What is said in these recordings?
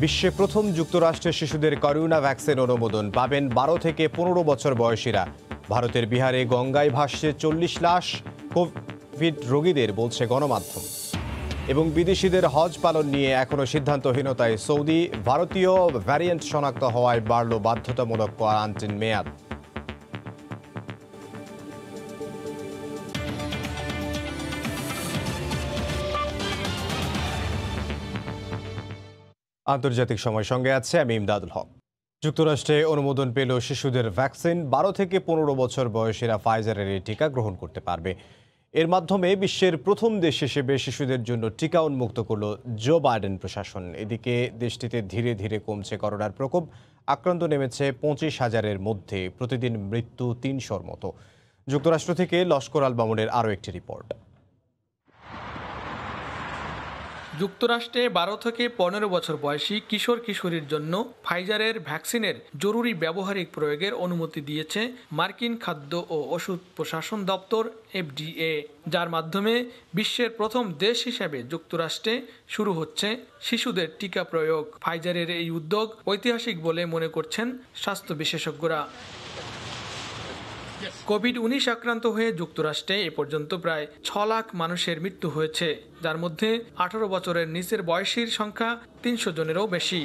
বিশ্বে প্রথম যুক্তরাষ্ট্রের শিশুদের করোনা ভ্যাকসিন অনুমোদন পাবেন 12 থেকে 15 বছর বয়সীরা। ভারতের বিহারে গঙ্গায় ভাসছে 40 লাশ কোভিড রোগীদের, বলছে গণমাধ্যম। এবং বিদেশিদের হজ পালন নিয়ে এখনো সিদ্ধান্তহীনতায় সৌদি। ভারতীয় ভ্যারিয়েন্ট শনাক্ত হওয়ায় বাড়ল বাধ্যতামূলক কোয়ারেন্টাইন মেয়াদ। আন্তর্জাতিক সময় সঙ্গে আছে আমি ইমদাদুল হক। যুক্তরাষ্ট্রে অনুমোদন পেল শিশুদের ভ্যাকসিন। 12 থেকে 15 বছর বয়সীরা ফাইজারের এই টিকা গ্রহণ করতে পারবে। এর মাধ্যমে বিশ্বের প্রথম দেশ হিসেবে শিশুদের জন্য টিকা উন্মুক্ত করল জো বাইডেন প্রশাসন। এদিকে দেশটিতে ধীরে ধীরে কমছে করোনার প্রকোপ। আক্রান্ত নেমেছে 25,000-এর মধ্যে, প্রতিদিন মৃত্যু 300-র মতো। যুক্তরাষ্ট্র থেকে লস্কর আল মামুনের আরও একটি রিপোর্ট। যুক্তরাষ্ট্রে 12 থেকে 15 বছর বয়সী কিশোর কিশোরীর জন্য ফাইজারের ভ্যাকসিনের জরুরি ব্যবহারিক প্রয়োগের অনুমতি দিয়েছে মার্কিন খাদ্য ও ওষুধ প্রশাসন দপ্তর FDA, যার মাধ্যমে বিশ্বের প্রথম দেশ হিসেবে যুক্তরাষ্ট্রে শুরু হচ্ছে শিশুদের টিকা প্রয়োগ। ফাইজারের এই উদ্যোগ ঐতিহাসিক বলে মনে করছেন স্বাস্থ্য বিশেষজ্ঞরা। কোভিড-19 আক্রান্ত হয়ে যুক্তরাষ্ট্রে এ পর্যন্ত প্রায় 6 লাখ মানুষের মৃত্যু হয়েছে, যার মধ্যে 18 বছরের নিচের বয়সীর সংখ্যা 300 জনেরও বেশি।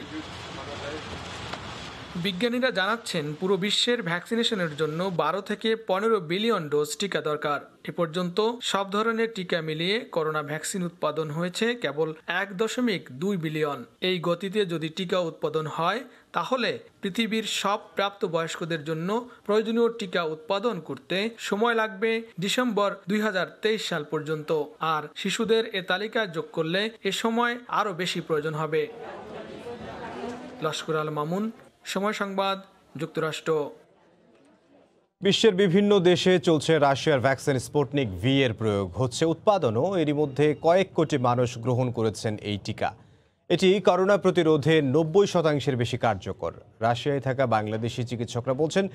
বিজ্ঞানীরা জানাচ্ছেন পুরো বিশ্বের ভ্যাকসিনেশনের জন্য 12 থেকে 15 বিলিয়ন ডোজ টিকা দরকার। এ পর্যন্ত সব ধরনের টিকা মিলিয়ে করোনা ভ্যাকসিন উৎপাদন হয়েছে কেবল 1.2 বিলিয়ন। এই গতিতে যদি টিকা উৎপাদন হয় তাহলে পৃথিবীর সব প্রাপ্তবয়স্কদের জন্য প্রয়োজনীয় টিকা উৎপাদন করতে সময় লাগবে ডিসেম্বর 2023 সাল পর্যন্ত। আর শিশুদের এ তালিকায় যোগ করলে এ সময় আরও বেশি প্রয়োজন হবে। লস্কর আল মামুন, সময় সংবাদ, যুক্তরাষ্ট্র। বিশ্বের বিভিন্ন দেশে চলছে রাশিয়ার ভ্যাকসিন স্পুটনিক ভি এর প্রয়োগ, হচ্ছে উৎপাদনও। এরই মধ্যে কয়েক কোটি মানুষ গ্রহণ করেছেন এই টিকা। এটি করোনা প্রতিরোধে 90% বেশি কার্যকর। রাশিয়ায় থাকা বাংলাদেশি চিকিৎসকরা বলছেন,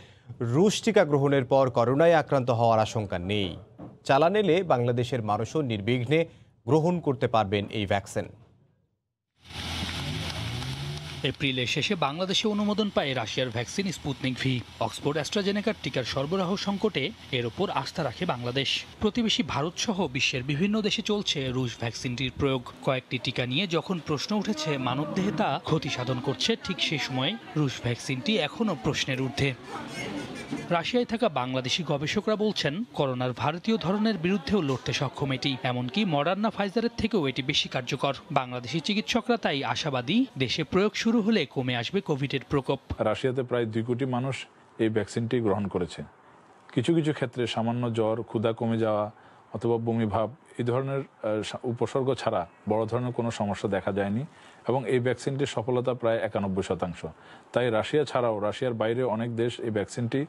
রুশ টিকা গ্রহণের পর করোনায় আক্রান্ত হওয়ার আশঙ্কা নেই। চালান এলে বাংলাদেশের মানুষও নির্বিঘ্নে গ্রহণ করতে পারবেন এই ভ্যাকসিন। এপ্রিলের শেষে বাংলাদেশে অনুমোদন পায় রাশিয়ার ভ্যাকসিন স্পুটনিক ভি। অক্সফোর্ড অ্যাস্ট্রাজেনেকার টিকার সরবরাহ সংকটে এর ওপর আস্থা রাখে বাংলাদেশ। প্রতিবেশী ভারত সহ বিশ্বের বিভিন্ন দেশে চলছে রুশ ভ্যাকসিনটির প্রয়োগ। কয়েকটি টিকা নিয়ে যখন প্রশ্ন উঠেছে মানবদেহে তা ক্ষতি সাধন করছে, ঠিক সেই সময় রুশ ভ্যাকসিনটি এখনও প্রশ্নের ঊর্ধ্বে। রাশিয়ায় থাকা বাংলাদেশি গবেষকরা বলছেন, করোনার ভারতীয় ধরনের বিরুদ্ধেও লড়তে সক্ষম এটি। এমনকি মডার্না ফাইজারের থেকেও এটি বেশি কার্যকর। বাংলাদেশি চিকিৎসকরা তাই আশাবাদী, দেশে প্রয়োগ শুরু হলে কমে আসবে কোভিডের প্রকোপ। রাশিয়াতে প্রায় 2 কোটি মানুষ এই ভ্যাকসিনটি গ্রহণ করেছে। কিছু কিছু ক্ষেত্রে সামান্য জ্বর, ক্ষুধা কমে যাওয়া অথবা বমি ভাব, এই ধরনের উপসর্গ ছাড়া বড় ধরনের কোনো সমস্যা দেখা যায়নি এবং এই ভ্যাকসিনটির সফলতা প্রায় 91%। তাই রাশিয়া ছাড়াও রাশিয়ার বাইরে অনেক দেশ এই ভ্যাকসিনটি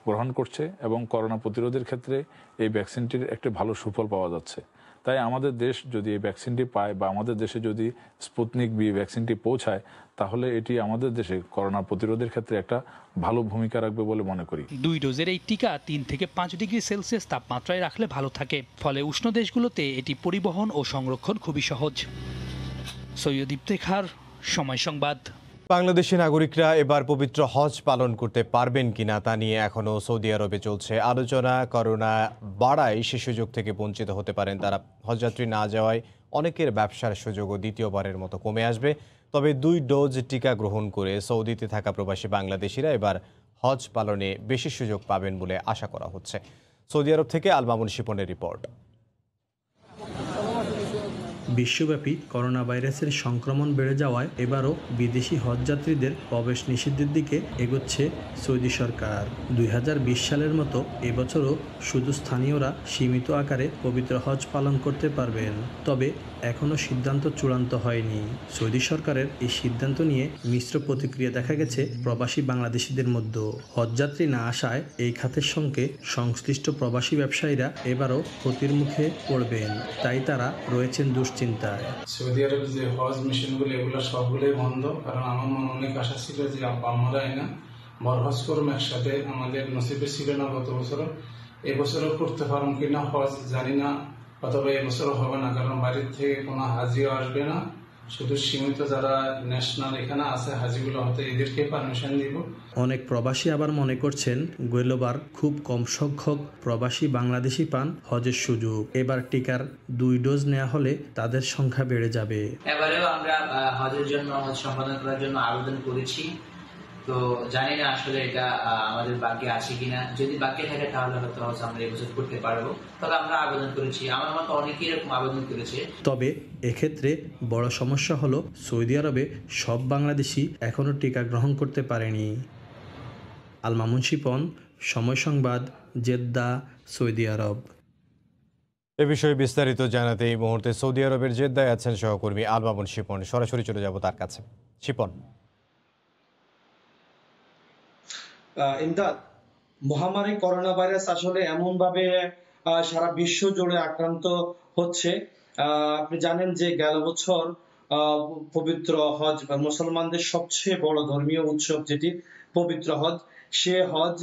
গ্রহণ করছে এবং করোনা প্রতিরোধের ক্ষেত্রে এই ভ্যাকসিনটির একটি ভালো সুফল পাওয়া যাচ্ছে। তাই আমাদের দেশ যদি এই ভ্যাকসিনটি পায় বা আমাদের দেশে যদি স্পুটনিক ভি ভ্যাকসিনটি পৌঁছায়, তাহলে এটি আমাদের দেশে করোনা প্রতিরোধের ক্ষেত্রে একটা ভালো ভূমিকা রাখবে বলে মনে করি। 2 ডোজের এই টিকা 3 থেকে 5 ডিগ্রি সেলসিয়াস তাপমাত্রায় রাখলে ভালো থাকে। ফলে উষ্ণ দেশগুলোতে এটি পরিবহন ও সংরক্ষণ খুবই সহজ। সৈয়দ ইফতেখার, সময় সংবাদ। বাংলাদেশি নাগরিকরা এবার পবিত্র হজ পালন করতে পারবেন কিনা তা নিয়ে এখনও সৌদি আরবে চলছে আলোচনা। করোনা বাড়ায় সে সুযোগ থেকে বঞ্চিত হতে পারেন তারা। হজযাত্রী না যাওয়ায় অনেকের ব্যবসার সুযোগও দ্বিতীয়বারের মতো কমে আসবে। তবে 2 ডোজ টিকা গ্রহণ করে সৌদিতে থাকা প্রবাসী বাংলাদেশিরা এবার হজ পালনে বেশি সুযোগ পাবেন বলে আশা করা হচ্ছে। সৌদি আরব থেকে আল মামুন শিপনের রিপোর্ট। বিশ্বব্যাপী করোনা ভাইরাসের সংক্রমণ বেড়ে যাওয়ায় এবারও বিদেশি হজযাত্রীদের প্রবেশ নিষিদ্ধের দিকে এগোচ্ছে সৌদি সরকার। 2020 সালের মতো এবছরও শুধু স্থানীয়রা সীমিত আকারে পবিত্র হজ পালন করতে পারবেন। তবে এখনও সিদ্ধান্ত চূড়ান্ত হয়নি। সৌদি সরকারের এই সিদ্ধান্ত নিয়ে মিশ্র প্রতিক্রিয়া দেখা গেছে প্রবাসী বাংলাদেশিদের মধ্যে। হজযাত্রী না আসায় এই খাতের সঙ্গে সংশ্লিষ্ট প্রবাসী ব্যবসায়ীরা এবারও ক্ষতির মুখে পড়বেন, তাই তারা রয়েছেন দুশ্চিন্তায়। সৌদি আরব যে হজ মিশনগুলো এগুলো সবগুলোই বন্ধ, কারণ আমার মনে অনেক আশা ছিল যে আমরা না বড় হজ করুম একসাথে, আমাদের নসিবে ছিল না গত বছর। এবছরও করতে পারুম কিনা হজ জানি না, অথবা এবছরও হবে না, কারণ বাড়ির থেকে কোনো হাজিও আসবে না, শুধু সীমিত যারা ন্যাশনাল এখানে আছে হাজিগুলো হয়তো এদেরকে পারমিশন দিব। অনেক প্রবাসী আবার মনে করছেন গেলবার খুব কম সংখ্যক প্রবাসী বাংলাদেশি পান হজের সুযোগ। এবার টিকার 2 ডোজ নেওয়া হলে তাদের সংখ্যা বেড়ে যাবে। এবারেও আমরা হজের জন্য হজ সম্পাদন করার জন্য আবেদন করেছি, তো জানি না আসলে এটা আমাদের বাকি আছে কিনা। যদি বাকি থাকে তাহলে হয়তো হজ আমরা এবছর করতে পারবো, তবে আমরা আবেদন করেছি। আমার মতো অনেকেই এরকম আবেদন করেছে। তবে এক্ষেত্রে বড় সমস্যা হলো সৌদি আরবে সব বাংলাদেশি এখনও টিকা গ্রহণ করতে পারেনি। আল মামুন শিপন, সময় সংবাদ, জেদ্দা, সৌদি আরব। এ বিষয়ে বিস্তারিত জানাতে এই মুহূর্তে সৌদি আরবের জেদ্দায় আছেন সহকর্মী আল মামুন শিপন। সরাসরি চলে যাব তার কাছে। শিপন, ইমদাদ, মহামারী করোনা ভাইরাস আসলে এমন ভাবে সারা বিশ্ব জুড়ে আক্রান্ত হচ্ছে। আপনি জানেন যে গেল বছর পবিত্র হজ বা মুসলমানদের সবচেয়ে বড় ধর্মীয় উৎসব যেটি পবিত্র হজ, সে হজ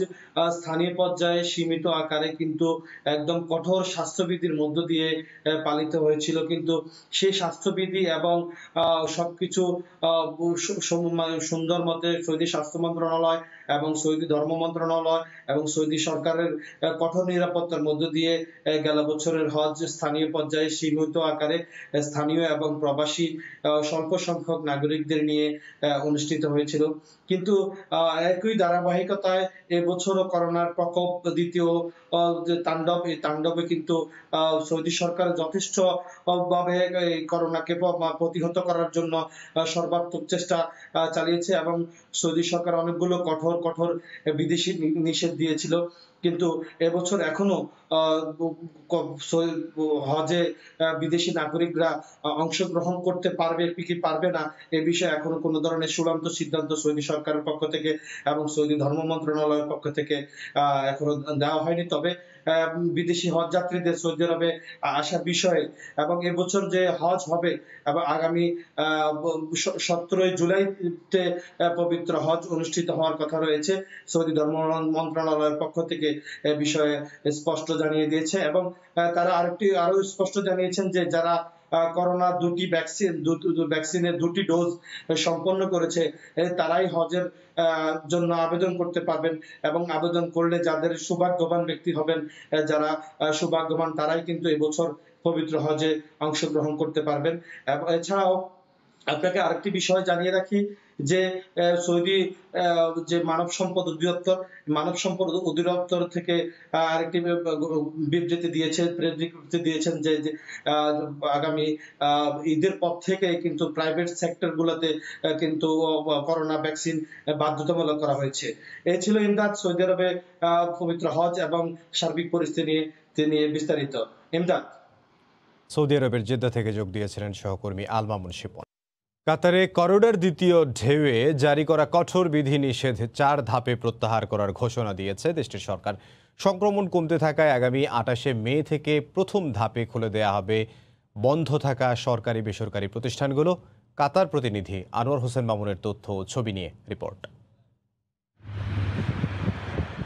স্থানীয় পর্যায়ে সীমিত আকারে কিন্তু একদম কঠোর স্বাস্থ্যবিধির মধ্য দিয়ে পালিত হয়েছিল। কিন্তু সেই স্বাস্থ্যবিধি এবং সবকিছু সুন্দর মতে সৌদি স্বাস্থ্য মন্ত্রণালয় এবং সৌদি ধর্ম মন্ত্রণালয় এবং সৌদি সরকারের কঠোর নিরাপত্তার মধ্য দিয়ে গেল বছরের হজ স্থানীয় পর্যায়ে সীমিত আকারে স্থানীয় এবং প্রবাসী স্বল্প সংখ্যক নাগরিকদের নিয়ে অনুষ্ঠিত হয়েছিল। কিন্তু একই ধারাবাহিকতায় এবছরও করোনার প্রকোপ দ্বিতীয় তাণ্ডব, এই তাণ্ডবে কিন্তু সৌদি সরকার যথেষ্ট ভাবে এই করোনাকে প্রতিহত করার জন্য সর্বাত্মক চেষ্টা চালিয়েছে এবং সৌদি সরকার অনেকগুলো কঠোর বিদেশি নিষেধ দিয়েছিল। কিন্তু এবছর এখনো হজে বিদেশি নাগরিকরা অংশগ্রহণ করতে পারবে কি পারবে না এ বিষয়ে এখনো কোনো ধরনের চূড়ান্ত সিদ্ধান্ত সৌদি সরকারের পক্ষ থেকে এবং সৌদি ধর্ম মন্ত্রণালয়ের পক্ষ থেকে এখনো দেওয়া হয়নি। তবে বিদেশি হজ যাত্রীদের সৌদি আরবে আসার বিষয়ে এবং এবছর যে হজ হবে এবং আগামী 17 জুলাইতে পবিত্র হজ অনুষ্ঠিত হওয়ার কথা রয়েছে, সৌদি ধর্ম মন্ত্রণালয়ের পক্ষ থেকে এ বিষয়ে স্পষ্ট জানিয়ে দিয়েছে এবং তারা আরো স্পষ্ট জানিয়েছেন যে যারা করোনা ভ্যাকসিনের 2টি ডোজ সম্পন্ন করেছে তারাই হজের জন্য আবেদন করতে পারবেন এবং আবেদন করলে যাদের সৌভাগ্যবান ব্যক্তি হবেন, যারা সৌভাগ্যবান তারাই কিন্তু এবছর পবিত্র হজে অংশগ্রহণ করতে পারবেন। এছাড়াও আপনাকে আরেকটি বিষয় জানিয়ে রাখি যে সৌদি যে মানব সম্পদ অধিদপ্তর থেকে আরেকটি বিবৃতি দিয়েছে, প্রেস বিবৃতি দিয়েছেন যে আগামী ঈদের পর থেকে কিন্তু প্রাইভেট সেক্টর গুলোতে কিন্তু করোনা ভ্যাকসিন বাধ্যতামূলক করা হয়েছে। এই ছিল ইমদাদ সৌদি আরবে পবিত্র হজ এবং সার্বিক পরিস্থিতি নিয়ে বিস্তারিত। ইমদাদ, সৌদি আরবের জেদ্দা থেকে যোগ দিয়েছিলেন সহকর্মী আল মামুন শিপন। কাতারে করোনার দ্বিতীয় ঢেউয়ে জারি করা কঠোর বিধিনিষেধ 4 ধাপে প্রত্যাহার করার ঘোষণা দিয়েছে দেশটির সরকার। সংক্রমণ কমতে থাকায় আগামী 28 মে থেকে প্রথম ধাপে খুলে দেয়া হবে বন্ধ থাকা সরকারি বেসরকারি প্রতিষ্ঠানগুলো। কাতার প্রতিনিধি আনোয়ার হোসেন মামুনের তথ্য ও ছবি নিয়ে রিপোর্ট।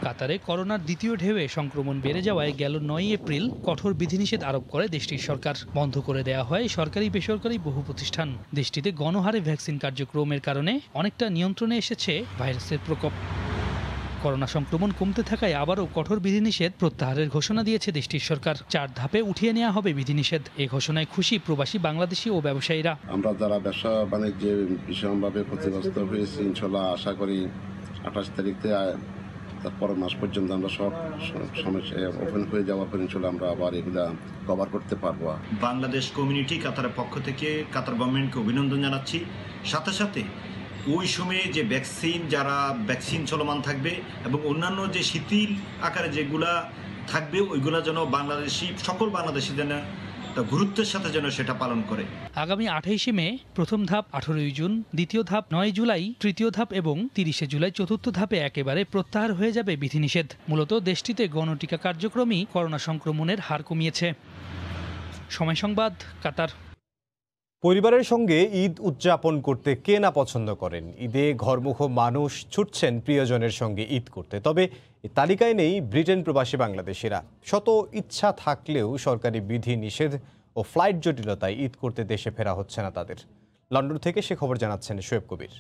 কাতারে করোনার দ্বিতীয় ঢেউয়ে সংক্রমণ বেড়ে যাওয়ায় গেল 9 এপ্রিল কঠোর বিধিনিষেধ আরোপ করে দেশটির সরকার। বন্ধ করে দেওয়া হয় সরকারি বেসরকারি বহু প্রতিষ্ঠান। দেশটিতে গণহারে ভ্যাকসিন কার্যক্রমের কারণে অনেকটা নিয়ন্ত্রণে এসেছে ভাইরাসের প্রকোপ। করোনা সংক্রমণ কমতে থাকায় আবারও কঠোর বিধিনিষেধ প্রত্যাহারের ঘোষণা দিয়েছে দেশটির সরকার। 4 ধাপে উঠিয়ে নেওয়া হবে বিধিনিষেধ। এই ঘোষণায় খুশি প্রবাসী বাংলাদেশি ও ব্যবসায়ীরা। আমরা যারা ব্যবসা বাণিজ্যে ভীষণভাবে ক্ষতিগ্রস্ত হয়েছি, ইনশাল্লাহ আশা করি 28 তারিখ থেকে পরের মাস পর্যন্ত আমরা সব সমস্যা ওপেন হয়ে যাওয়ার পর ইনশাল্লাহ আমরা আবার এগুলা কভার করতে পারবো। বাংলাদেশ কমিউনিটি কাতারের পক্ষ থেকে কাতার গভর্নমেন্টকে অভিনন্দন জানাচ্ছি। সাথে সাথে ওই সময়ে যে যারা ভ্যাকসিন চলমান থাকবে এবং অন্যান্য যে শিথিল আকারে যেগুলা থাকবে ওইগুলা যেন সকল বাংলাদেশি যেন গুরুত্বের সাথে যেন সেটা পালন করে। আগামী 28 মে প্রথম ধাপ, 18 জুন দ্বিতীয় ধাপ, 9 জুলাই তৃতীয় ধাপ এবং 30 জুলাই চতুর্থ ধাপে একেবারে প্রত্যাহার হয়ে যাবে বিধিনিষেধ। মূলত দেশটিতে গণটিকা কার্যক্রমই করোনা সংক্রমণের হার কমিয়েছে। সময় সংবাদ, কাতার। পরিবারের সঙ্গে ঈদ উদযাপন করতে কে না পছন্দ করেন। ঈদে ঘরমুখো মানুষ ছুটছেন প্রিয়জনের সঙ্গে ঈদ করতে। তবে তালিকায় নেই ব্রিটেন প্রবাসী বাংলাদেশিরা। শত ইচ্ছা থাকলেও সরকারি বিধি নিষেধ ও ফ্লাইট জটিলতায় ঈদ করতে দেশে ফেরা হচ্ছে না তাদের। লন্ডন থেকে সে খবর জানাচ্ছেন শোয়েব কবির।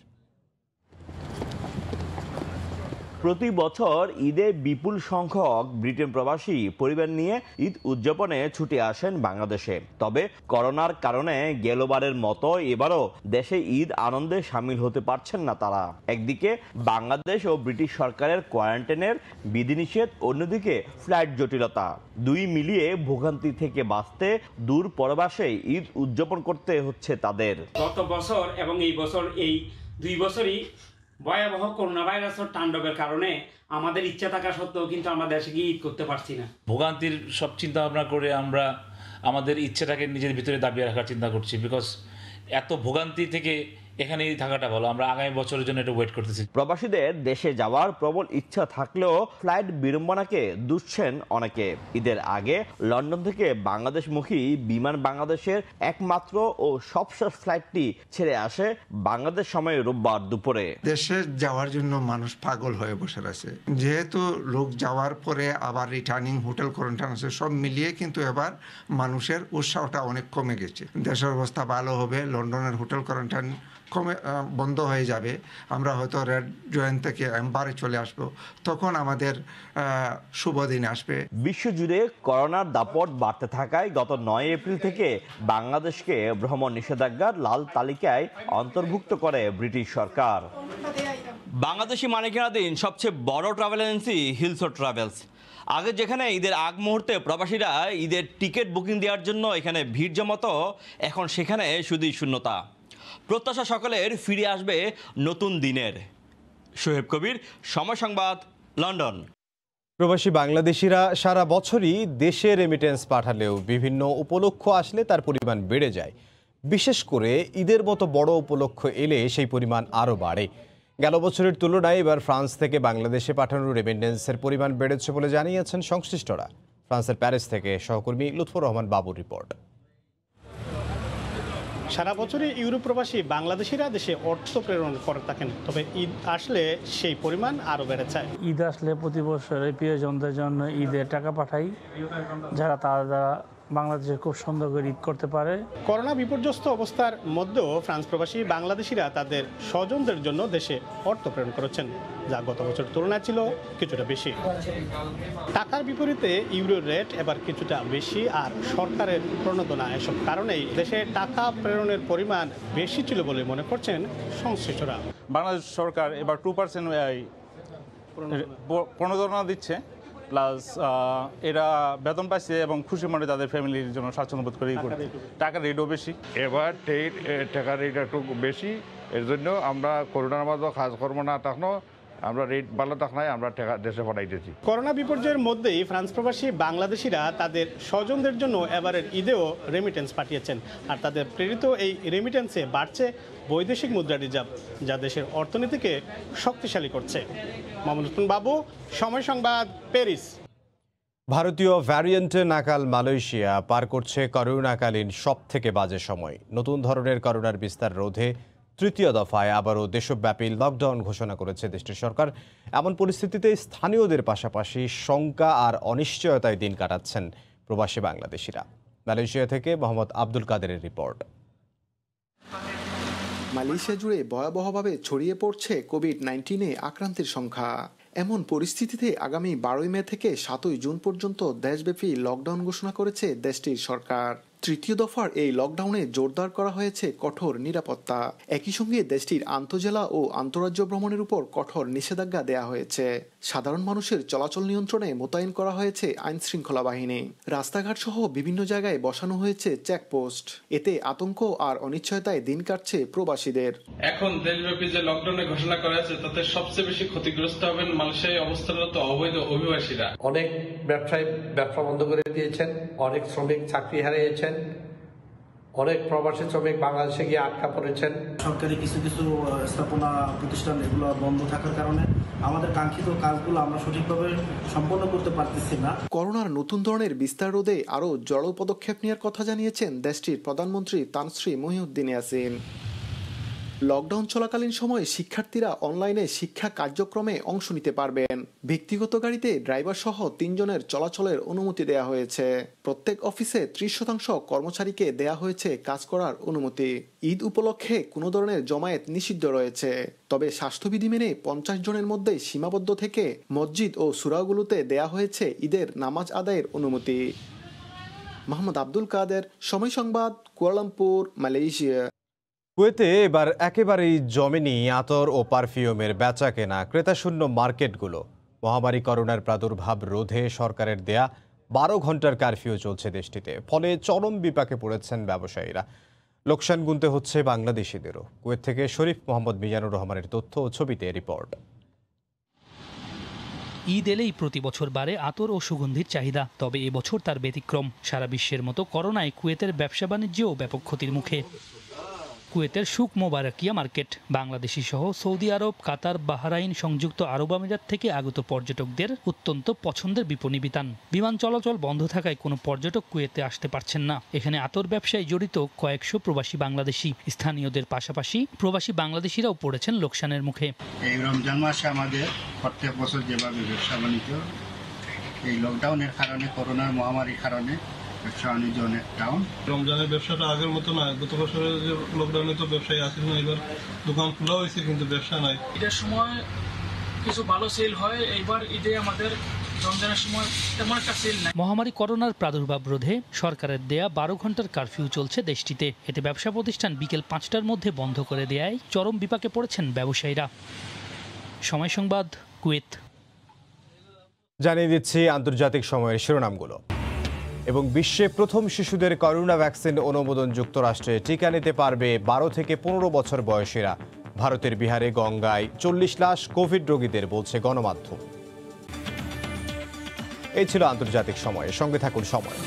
প্রতি বছর ঈদে বিপুল সংখ্যক ব্রিটেন প্রবাসী পরিবার নিয়ে ঈদ উদযাপনে ছুটে আসেন বাংলাদেশে। তবে করোনার কারণে গেলবারের মতো এবারও দেশে ঈদ আনন্দে সামিল হতে পারছেন না তারা। একদিকে বাংলাদেশ ও ব্রিটিশ সরকারের কোয়ারেন্টাইনের বিধিনিষেধ, অন্যদিকে ফ্লাইট জটিলতা, দুই মিলিয়ে ভোগান্তি থেকে বাঁচতে দূর পরবাসে ঈদ উদযাপন করতে হচ্ছে তাদের। গত বছর এবং এই বছর, এই 2 বছরই ভয়াবহ করোনা ভাইরাসের তাণ্ডবের কারণে আমাদের ইচ্ছা থাকা সত্ত্বেও কিন্তু আমরা দেশে গিয়ে ঈদ করতে পারছি না। ভোগান্তির সব চিন্তা ভাবনা করে আমরা আমাদের ইচ্ছাটাকে নিজের ভিতরে দাবিয়ে রাখার চিন্তা করছি, বিকজ এত ভোগান্তি থেকে এখানেই থাকাটা ভালো। আমরা আগামী বছরের জন্য এটা ওয়েট করতেছি। প্রবাসীদের দেশে যাওয়ার প্রবল ইচ্ছা থাকলেও ফ্লাইট বিড়ম্বনাকে দুষছেন অনেকে। ঈদের আগে লন্ডন থেকে বাংলাদেশমুখী বিমান বাংলাদেশের একমাত্র ও সবশেষ ফ্লাইটটি ছেড়ে আসে বাংলাদেশ সময় রোববার দুপুরে। দেশে যাওয়ার জন্য মানুষ পাগল হয়ে বসে আছে, যেহেতু লোক যাওয়ার পরে আবার রিটার্নিং, হোটেল কোয়ারেন্টাইন আছে, সব মিলিয়ে কিন্তু এবার মানুষের উৎসাহটা অনেক কমে গেছে। দেশের অবস্থা ভালো হবে, লন্ডনের হোটেল কোয়ারেন্টাইন বন্ধ হয়ে যাবে, আমরা হয়তো রেড জয়েন্ট থেকে এম্বারে চলে আসব, তখন আমাদের শুভ দিন আসবে। বিশ্বজুড়ে করোনার দাপট বাড়তে থাকায় গত 9 এপ্রিল থেকে বাংলাদেশকে ভ্রমণ নিষেধাজ্ঞার লাল তালিকায় অন্তর্ভুক্ত করে ব্রিটিশ সরকার। বাংলাদেশি মালিকানাধীন সবচেয়ে বড় ট্রাভেল এজেন্সি হিলস ট্রাভেলস। আগে যেখানে ঈদের আগ মুহূর্তে প্রবাসীরা ঈদের টিকিট বুকিং দেওয়ার জন্য এখানে ভিড় জমাতো, এখন সেখানে শুধুই শূন্যতা। প্রত্যাশা সকলের ফিরে আসবে নতুন দিনের। শোয়েব কবির, সময় সংবাদ, লন্ডন। প্রবাসী বাংলাদেশিরা সারা বছরই দেশে রেমিটেন্স পাঠালেও বিভিন্ন উপলক্ষ আসলে তার পরিমাণ বেড়ে যায়। বিশেষ করে ঈদের মতো বড় উপলক্ষ এলে সেই পরিমাণ আরও বাড়ে। গেল বছরের তুলনায় এবার ফ্রান্স থেকে বাংলাদেশে পাঠানো রেমিটেন্সের পরিমাণ বেড়েছে বলে জানিয়েছেন সংশ্লিষ্টরা। ফ্রান্সের প্যারিস থেকে সহকর্মী লুৎফর রহমান বাবুর রিপোর্ট। সারা বছরই ইউরোপ প্রবাসী বাংলাদেশিরা দেশে অর্থ প্রেরণ করে থাকেন, তবে ঈদ আসলে সেই পরিমাণ আরও বেড়েছে। ঈদ আসলে প্রতি বছর প্রিয়জনদের জন্য ঈদের টাকা পাঠাই, যারা তারা বাংলাদেশে খুব সুন্দর করে ঈদ করতে পারে। করোনা বিপর্যস্ত অবস্থার মধ্যেও ফ্রান্স প্রবাসী বাংলাদেশিরা তাদের স্বজনদের জন্য দেশে অর্থ প্রেরণ করেছেন, যা গত বছর তুলনায় ছিল কিছুটা বেশি। টাকার বিপরীতে ইউরোর রেট এবার কিছুটা বেশি, আর সরকারের প্রণোদনা, এসব কারণেই দেশে টাকা প্রেরণের পরিমাণ বেশি ছিল বলে মনে করছেন সংশ্লিষ্টরা। বাংলাদেশ সরকার এবার 2% প্রণোদনা দিচ্ছে, প্লাস এরা বেতন পাইছে এবং খুশি মনে তাদের ফ্যামিলির জন্য স্বাচ্ছন্দ্য বোধ করে টাকার রেটও বেশি। এবার টাকার রেট একটু বেশি, এর জন্য আমরা করোনার মধ্যে কাজকর্ম না থাকলো, আমরা রেট ভালো থাক নাই, আমরা টাকা দেশে পাঠাইতেছি। করোনা বিপর্যয়ের মধ্যেই ফ্রান্স প্রবাসী বাংলাদেশিরা তাদের স্বজনদের জন্য এবারের ঈদেও রেমিটেন্স পাঠিয়েছেন, আর তাদের প্রেরিত এই রেমিটেন্সে বাড়ছে বৈদেশিক মুদ্রা রিজার্ভ, যা দেশের অর্থনীতিকে শক্তিশালী করছে। মামুনুল বাবু, সময় সংবাদ, প্যারিস। ভারতীয় ভ্যারিয়েন্টে নাকাল মালয়েশিয়া পার করছে করোনাকালীন সবথেকে বাজে সময়। নতুন ধরনের করোনার বিস্তার রোধে তৃতীয় দফায় আবারও দেশব্যাপী লকডাউন ঘোষণা করেছে দেশটির সরকার। এমন পরিস্থিতিতে স্থানীয়দের পাশাপাশি শঙ্কা আর অনিশ্চয়তায় দিন কাটাচ্ছেন প্রবাসী বাংলাদেশিরা। মালয়েশিয়া থেকে মোহাম্মদ আব্দুল কাদেরের রিপোর্ট। মালয়েশিয়া জুড়ে ভয়াবহভাবে ছড়িয়ে পড়ছে কোভিড-19 আক্রান্তের সংখ্যা। এমন পরিস্থিতিতে আগামী 12 মে থেকে 7 জুন পর্যন্ত দেশব্যাপী লকডাউন ঘোষণা করেছে দেশটির সরকার। তৃতীয় দফার এই লকডাউনে জোরদার করা হয়েছে কঠোর নিরাপত্তা। একই সঙ্গে দেশটির আন্তজেলা ও আন্তঃরাজ্য ভ্রমণের উপর কঠোর নিষেধাজ্ঞা দেয়া হয়েছে। সাধারণ মানুষের চলাচল নিয়ন্ত্রণে মোতায়েন করা হয়েছে আইন শৃঙ্খলা বাহিনী। রাস্তাঘাট সহ বিভিন্ন জায়গায় বসানো হয়েছে চেকপোস্ট। এতে আতঙ্ক আর অনিশ্চয়তায় দিন কাটছে প্রবাসীদের। এখন দেশব্যাপী যে লকডাউনের ঘোষণা করা হয়েছে, তাতে সবচেয়ে বেশি ক্ষতিগ্রস্ত হবেন মালয়েশিয়ায় অবস্থানরত অবৈধ অভিবাসীরা। অনেক ব্যবসায়ী ব্যবসা বন্ধ করে দিয়েছেন, অনেক শ্রমিক চাকরি হারিয়েছেন, অনেক প্রবাসী শ্রমিক বাংলাদেশে গিয়ে আটকা পড়েছেন। সরকারি কিছু কিছু স্থাপনা প্রতিষ্ঠান এগুলো বন্ধ থাকার কারণে আমাদের কাঙ্ক্ষিত কাজগুলো আমরা সঠিকভাবে সম্পন্ন করতে পারতেছি না। করোনার নতুন ধরনের বিস্তার রোধে আরও জড়ো পদক্ষেপ নেওয়ার কথা জানিয়েছেন দেশটির প্রধানমন্ত্রী তান শ্রী মহিউদ্দিন ইয়াসিন। লকডাউন চলাকালীন সময়ে শিক্ষার্থীরা অনলাইনে শিক্ষা কার্যক্রমে অংশ নিতে পারবেন। ব্যক্তিগত গাড়িতে ড্রাইভার সহ 3 জনের চলাচলের অনুমতি দেয়া হয়েছে। প্রত্যেক অফিসে 30% কর্মচারীকে দেয়া হয়েছে কাজ করার অনুমতি। ঈদ উপলক্ষে কোনো ধরনের জমায়েত নিষিদ্ধ রয়েছে, তবে স্বাস্থ্যবিধি মেনে 50 জনের মধ্যে সীমাবদ্ধ থেকে মসজিদ ও সুরাগুলোতে দেয়া হয়েছে ঈদের নামাজ আদায়ের অনুমতি। মোহাম্মদ আব্দুল কাদের, সময় সংবাদ, কুয়ালালামপুর, মালয়েশিয়া। কুয়েতে এবার একেবারেই জমেনি আতর ও পারফিউমের বেচা কেনা। ক্রেতাশূন্য মার্কেটগুলো। মহামারী করোনার প্রাদুর্ভাব রোধে সরকারের দেয়া 12 ঘন্টার কারফিউ চলছে দেশটিতে, ফলে চরম বিপাকে পড়েছেন ব্যবসায়ীরা। লোকসান গুনতে হচ্ছে বাংলাদেশিদেরও। কুয়েত থেকে শরীফ মোহাম্মদ মিজানুর রহমানের তথ্য ও ছবিতে রিপোর্ট। ঈদ এলেই প্রতি বছর বাড়ে আতর ও সুগন্ধির চাহিদা, তবে এবছর তার ব্যতিক্রম। সারা বিশ্বের মতো করোনায় কুয়েতের ব্যবসা বাণিজ্যও ব্যাপক ক্ষতির মুখে। কুয়েতের সুক মোবারকিয়া মার্কেট বাংলাদেশি সহ সৌদি আরব, কাতার, বাহরাইন, সংযুক্ত আরব আমিরাত থেকে আগত পর্যটকদের অত্যন্ত পছন্দের বিপণী বিতান। বিমান চলাচল বন্ধ থাকায় কোনো পর্যটক কুয়েতে আসতে পারছেন না। এখানে আতর ব্যবসায় জড়িত কয়েকশো প্রবাসী বাংলাদেশি। স্থানীয়দের পাশাপাশি প্রবাসী বাংলাদেশিরাও পড়েছেন লোকসানের মুখে। এই রমজান মাসে আমাদের প্রত্যেক বছর যেভাবে ব্যবসা বাণিজ্য এই লকডাউনের কারণে, করোনার মহামারীর কারণে ব্যবসা বাণিজ্য অনেক ডাউন। রমজানের ব্যবসাটা আগের মতো না। গত বছরের যে লকডাউনে তো ব্যবসায়ী আসেন না, এবার দোকান খোলা হয়েছে কিন্তু ব্যবসা নাই। ঈদের সময় কিছু ভালো সেল হয়, এইবার ঈদে আমাদের রমজানের সময় তেমন একটা সেল নাই। মহামারী করোনার প্রাদুর্ভাব রোধে সরকারের দেয়া 12 ঘন্টার কারফিউ চলছে দেশটিতে। এতে ব্যবসা প্রতিষ্ঠান বিকেল 5টার মধ্যে বন্ধ করে দেয়ায় চরম বিপাকে পড়েছেন ব্যবসায়ীরা। সময় সংবাদ, কুয়েত। জানিয়ে দিচ্ছি আন্তর্জাতিক সময়ের শিরোনামগুলো। এবং বিশ্বে প্রথম শিশুদের করোনা ভ্যাকসিন অনুমোদন। যুক্তরাষ্ট্রে টিকা নিতে পারবে 12 থেকে 15 বছর বয়সীরা। ভারতের বিহারে গঙ্গায় 40 লাশ কোভিড রোগীদের, বলছে গণমাধ্যম। এই ছিল আন্তর্জাতিক সময়। সঙ্গে থাকুন সময়।